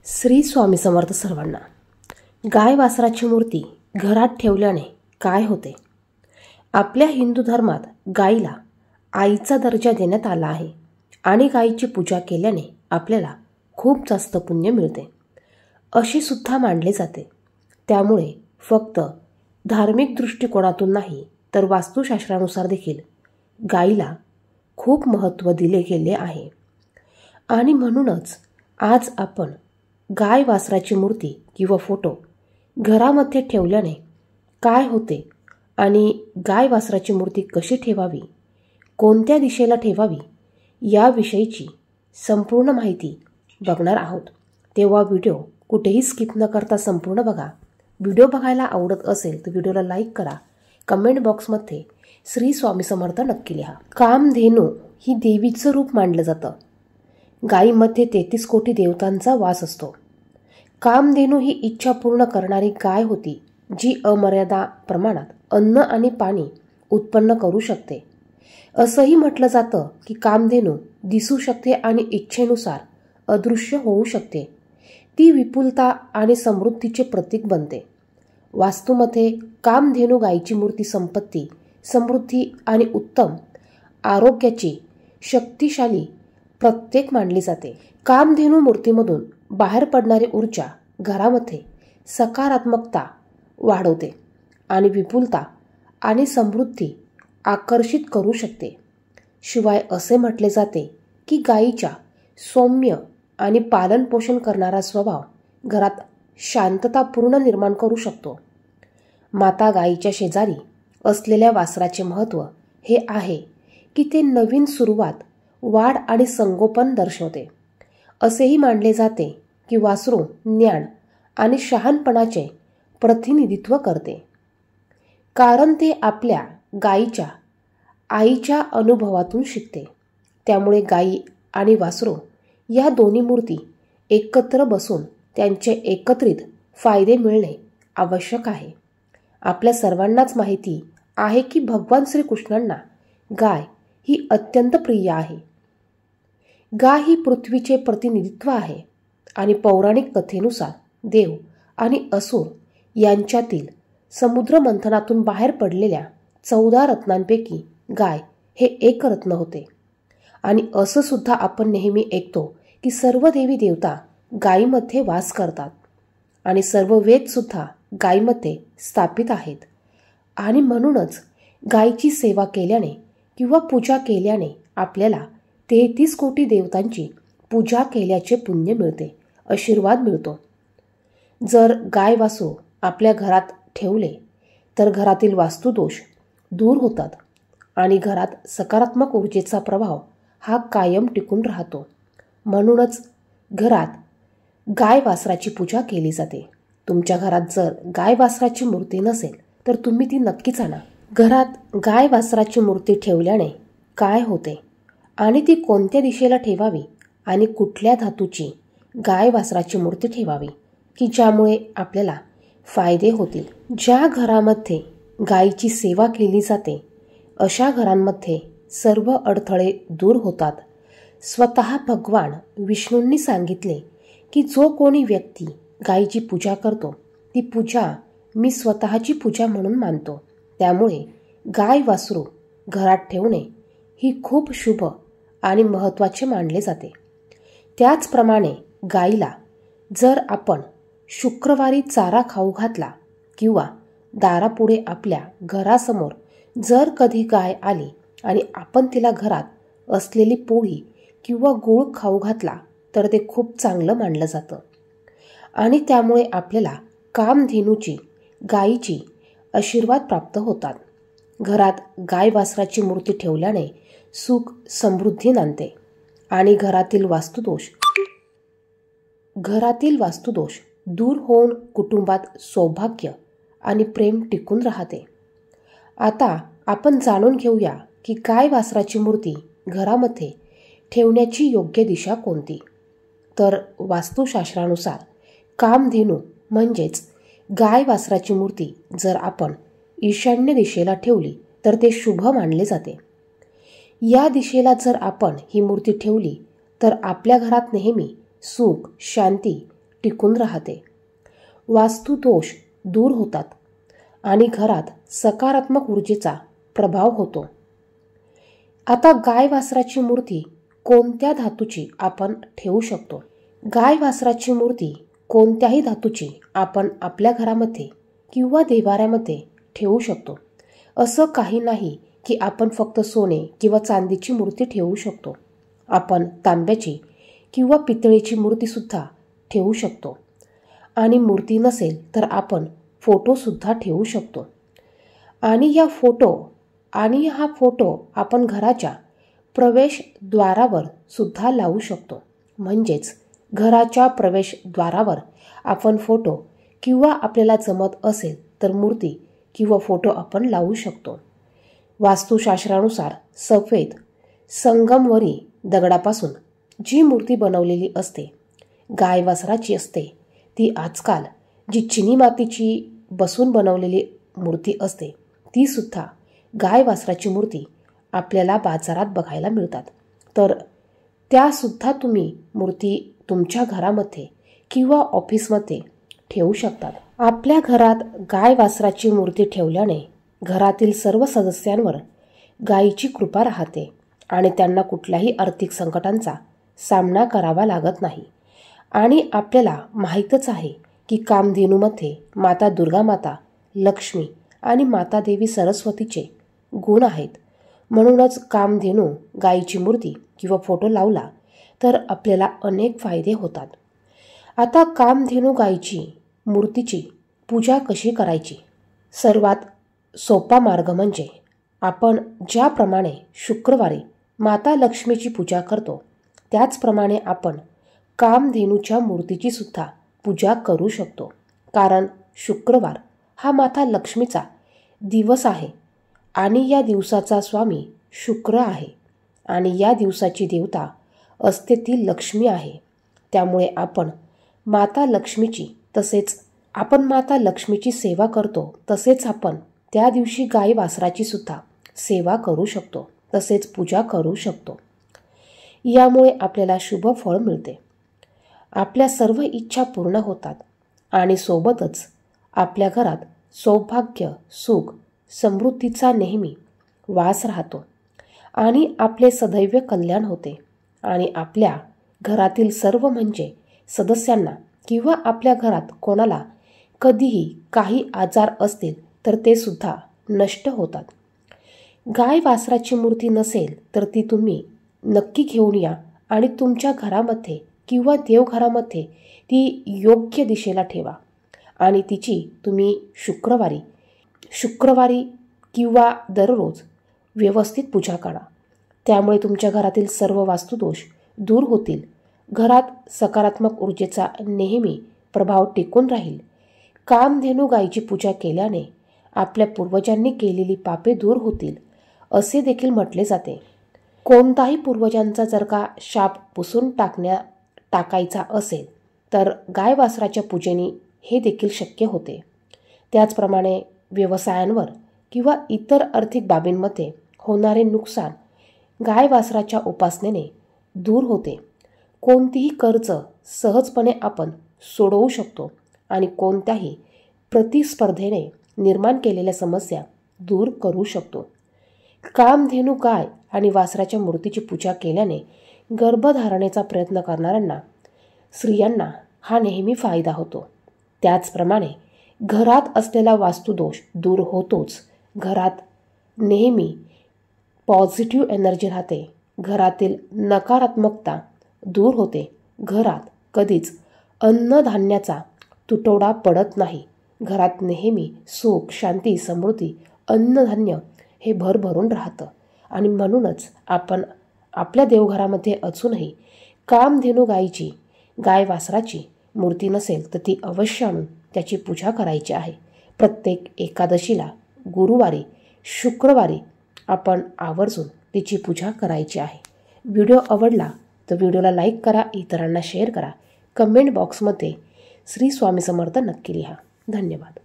श्री स्वामी समर्थ सर्वांना। गाय वासराची मूर्ती घरात ठेवल्याने काय होते? आपल्या हिंदू धर्मात गायीला आईचा दर्जा देण्यात आला आहे आणि गायीची पूजा केल्याने आपल्याला खूप जास्त पुण्य मिळते अशी सुद्धा मानले जाते। त्यामुळे फक्त धार्मिक दृष्टिकोनातून नाही तर वास्तुशास्त्रानुसार देखील गायीला खूप महत्त्व दिले गेले आहे। आणि म्हणूनच आज आपण गाय वासराची मूर्ती किंवा फोटो घरामध्ये ठेवल्याने काय होते आणि गाय वासराची मूर्ती कशी ठेवावी, कोणत्या दिशेला ठेवावी याविषयीची संपूर्ण माहिती बघणार आहोत। तेव्हा व्हिडिओ कुठेही स्किप न करता संपूर्ण बघा। व्हिडिओ बघायला आवडत असेल तर व्हिडिओला लाईक करा, कमेंट बॉक्समध्ये श्री स्वामी समर्थ नक्की लिहा। कामधेनू ही देवीचं रूप मानलं जातं। गायीमध्ये 33 कोटी देवतांचा वास असतो। कामधेनू ही इच्छा पूर्ण करणारी गाय होती जी अमर्यादा प्रमाणात अन्न आणि पाणी उत्पन्न करू शकते। असंही म्हटलं जातं की कामधेनू दिसू शकते आणि इच्छेनुसार अदृश्य होऊ शकते। ती विपुलता आणि समृद्धीचे प्रतीक बनते। वास्तूमध्ये कामधेनू गायीची मूर्ती संपत्ती, समृद्धी आणि उत्तम आरोग्याची शक्तिशाली प्रत्येक मानली जाते। कामधेनू मूर्तीमधून बाहेर पडणारी ऊर्जा घरामध्ये सकारात्मकता वाढवते आणि विपुलता आणि समृद्धी आकर्षित करू शकते। शिवाय असे म्हटले जाते की गायीच्या सौम्य आणि पालनपोषण करणारा स्वभाव घरात शांततापूर्ण निर्माण करू शकतो। माता गायीच्या शेजारी असलेल्या वासराचे महत्त्व हे आहे की ते नवीन सुरुवात, वाढ आणि संगोपन दर्शवते। असेही मानले जाते की वासरू ज्ञान आणि शहाणपणाचे प्रतिनिधित्व करते, कारण ते आपल्या गायीच्या आईच्या अनुभवातून शिकते। त्यामुळे गायी आणि वासरू या दोन्ही मूर्ती एकत्र बसून त्यांचे एकत्रित फायदे मिळणे आवश्यक आहे। आपल्या सर्वांनाच माहिती आहे की भगवान श्रीकृष्णांना गाय ही अत्यंत प्रिय आहे। गाय ही पृथ्वीचे प्रतिनिधित्व आहे आणि पौराणिक कथेनुसार देव आणि असुर यांच्यातील समुद्र मंथनातून बाहेर पडलेल्या 14 रत्नांपैकी गाय हे एक रत्न होते। आणि असं सुद्धा आपण नेहमी ऐकतो की सर्व देवी देवता गायीमध्ये वास करतात आणि सर्व वेद सुद्धा गायीमध्ये स्थापित आहेत। आणि म्हणूनच गायीची सेवा केल्याने किंवा पूजा केल्याने आपल्याला 33 कोटी देवतांची पूजा केल्याचे पुण्य मिळते, आशीर्वाद मिळतो। जर गाय वासरू आपल्या घरात ठेवले तर घरातील वास्तुदोष दूर होतात आणि घरात सकारात्मक ऊर्जेचा प्रभाव हा कायम टिकून राहतो। म्हणूनच घरात गाय वासराची पूजा केली जाते। तुमच्या घरात जर गाय वासराची मूर्ती नसेल तर तुम्ही ती नक्कीच आणा। घरात गाय वासराची मूर्ती ठेवल्याने काय होते आणि ती कोणत्या दिशेला ठेवावी आणि कुठल्या धातूची गाय वासराची मूर्ती ठेवावी की ज्यामुळे आपल्याला फायदे होतील। ज्या घरामध्ये गायीची सेवा केली जाते अशा घरांमध्ये सर्व अडथळे दूर होतात। स्वतः भगवान विष्णूंनी सांगितले की जो कोणी व्यक्ती गायीची पूजा करतो ती पूजा मी स्वतःची पूजा म्हणून मानतो। त्यामुळे गाय वासरू घरात ठेवणे ही खूप शुभ आणि महत्त्वाचे मानले जाते। त्याचप्रमाणे गायीला जर आपण शुक्रवारी चारा खाऊ घातला किंवा दारापुढे आपल्या घरासमोर जर कधी गाय आली आणि आपण तिला घरात असलेली पोळी किंवा गूळ खाऊ घातला तर ते खूप चांगलं मानलं जातं आणि त्यामुळे आपल्याला कामधेनूची गायीची आशीर्वाद प्राप्त होतात। घरात गाय वासराची मूर्ती ठेवल्याने सुख समृद्धी नांदते आणि घरातील वास्तुदोष दूर होऊन कुटुंबात सौभाग्य आणि प्रेम टिकून राहते। आता आपण जाणून घेऊया की गाय वासराची मूर्ती घरामध्ये ठेवण्याची योग्य दिशा कोणती। तर वास्तुशास्त्रानुसार कामधेनू म्हणजेच गाय वासराची मूर्ती जर आपण ईशान्य दिशेला ठेवली तर ते शुभ मानले जाते। या दिशेला जर आपण ही मूर्ती ठेवली तर आपल्या घरात नेहमी सुख, शांती टिकून राहते, वास्तुदोष दूर होतात आणि घरात सकारात्मक ऊर्जेचा प्रभाव होतो. आता गाय वासराची मूर्ती कोणत्या धातूची आपण ठेवू शकतो? गाय वासराची मूर्ती कोणत्याही धातूची आपण आपल्या घरामध्ये किंवा देवाऱ्यामध्ये ठेवू शकतो. असं काही नाही की आपण फक्त सोने किंवा चांदीची मूर्ती ठेवू शकतो. आपण तांब्याची किंवा पितळेची मूर्तीसुद्धा ठेवू शकतो. आणि मूर्ती नसेल तर आपण फोटोसुद्धा ठेवू शकतो. आणि हा फोटो आपण घराच्या प्रवेशद्वारावर सुद्धा लावू शकतो. म्हणजेच घराच्या प्रवेशद्वारावर आपण फोटो किंवा आपल्याला जमत असेल तर मूर्ती किंवा फोटो आपण लावू शकतो. वास्तुशास्त्रानुसार सफेद संगमरवरी दगडापासून जी मूर्ती बनवलेली असते, गाय वासराची असते, ती आजकाल जी चिनी मातीची बसून बनवलेली मूर्ती असते, ती सुद्धा गाय वासराची मूर्ती आपल्याला बाजारात बघायला मिळतात. तर त्यासुद्धा तुम्ही मूर्ती तुमच्या घरामध्ये किंवा ऑफिसमध्ये ठेवू शकतात. आपल्या घरात गाय वासराची मूर्ती ठेवल्याने घरातील सर्व सदस्यांवर गायीची कृपा राहते आणि त्यांना कुठल्याही आर्थिक संकटांचा सामना करावा लागत नाही. आणि आपल्याला माहीतच आहे की कामधेनूमध्ये माता दुर्गा माता, लक्ष्मी आणि माता देवी सरस्वतीचे गुण आहेत. म्हणूनच कामधेनू गायीची मूर्ती किंवा फोटो लावला तर आपल्याला अनेक फायदे होतात. आता कामधेनू गायीची मूर्तीची पूजा कशी करायची? सर्वात सोपा मार्ग म्हणजे आपण ज्याप्रमाणे शुक्रवारी माता लक्ष्मीची पूजा करतो त्याचप्रमाणे आपण कामधेनूच्या मूर्तीची सुद्धा पूजा करू शकतो. कारण शुक्रवार हा माता लक्ष्मीचा दिवस आहे आणि या दिवसाचा स्वामी शुक्र आहे आणि या दिवसाची देवता असते ती लक्ष्मी आहे. त्यामुळे आपण माता लक्ष्मीची सेवा करतो, तसेच आपण त्या दिवशी गाय वासराची सुद्धा सेवा करू शकतो, तसेच पूजा करू शकतो. यामुळे आपल्याला शुभ फळ मिळते, आपल्या सर्व इच्छा पूर्ण होतात आणि सोबतच आपल्या घरात सौभाग्य, सुख, समृद्धीचा नेहमी वास राहतो आणि आपले सदैव कल्याण होते. आणि आपल्या घरातील सर्व म्हणजे सदस्यांना किंवा आपल्या घरात कोणाला कधीही काही आजार असतील तर ते सुद्धा नष्ट होतात. गाय वासराची मूर्ती नसेल तर ती तुम्ही नक्की घेऊन या आणि तुमच्या घरामध्ये किंवा देवघरामध्ये ती योग्य दिशेला ठेवा आणि तिची तुम्ही शुक्रवारी किंवा दररोज व्यवस्थित पूजा करा. त्यामुळे तुमच्या घरातील सर्व वास्तुदोष दूर होतील, घरात सकारात्मक ऊर्जेचा नेहमी प्रभाव टिकून राहील. कामधेनू गायीची पूजा केल्याने आपल्या पूर्वजांनी केलेली पापे दूर होतील असे देखील म्हटले जाते. कोणताही पूर्वजांचा जर का शाप पुसून टाकायचा असेल तर गाय वासराच्या पूजेने हे देखील शक्य होते. त्याचप्रमाणे व्यवसायांवर किंवा इतर आर्थिक बाबींमध्ये होणारे नुकसान गाय वासराच्या उपासनेने दूर होते. कोणतीही कर्ज सहजपणे आपण सोडवू शकतो आणि कोणत्याही प्रतिस्पर्धेने निर्माण केलेल्या समस्या दूर करू शकतो. कामधेनू गाय आणि वासराच्या मूर्तीची पूजा केल्याने गर्भधारणेचा प्रयत्न करणाऱ्यांना स्त्रियांना हा नेहमी फायदा होतो. त्याचप्रमाणे घरात असलेला वास्तुदोष दूर होतोच, घरात नेहमी पॉझिटिव्ह एनर्जी राहते, घरातील नकारात्मकता दूर होते, घरात कधीच अन्नधान्याचा तुटवडा पडत नाही, घरात नेहमी सुख, शांती, समृद्धी, अन्नधान्य हे भरभरून राहतं. आणि म्हणूनच आपण आपल्या देवघरामध्ये अजूनही कामधेनू गाय वासराची मूर्ती नसेल तर ती अवश्य आणून त्याची पूजा करायची आहे. प्रत्येक एकादशीला, गुरुवारी, शुक्रवारी आपण आवर्जून तिची पूजा करायची आहे. व्हिडिओ आवडला तर व्हिडिओला लाईक करा, इतरांना शेअर करा, कमेंट बॉक्समध्ये श्री स्वामी समर्थ नक्की लिहा. धन्यवाद.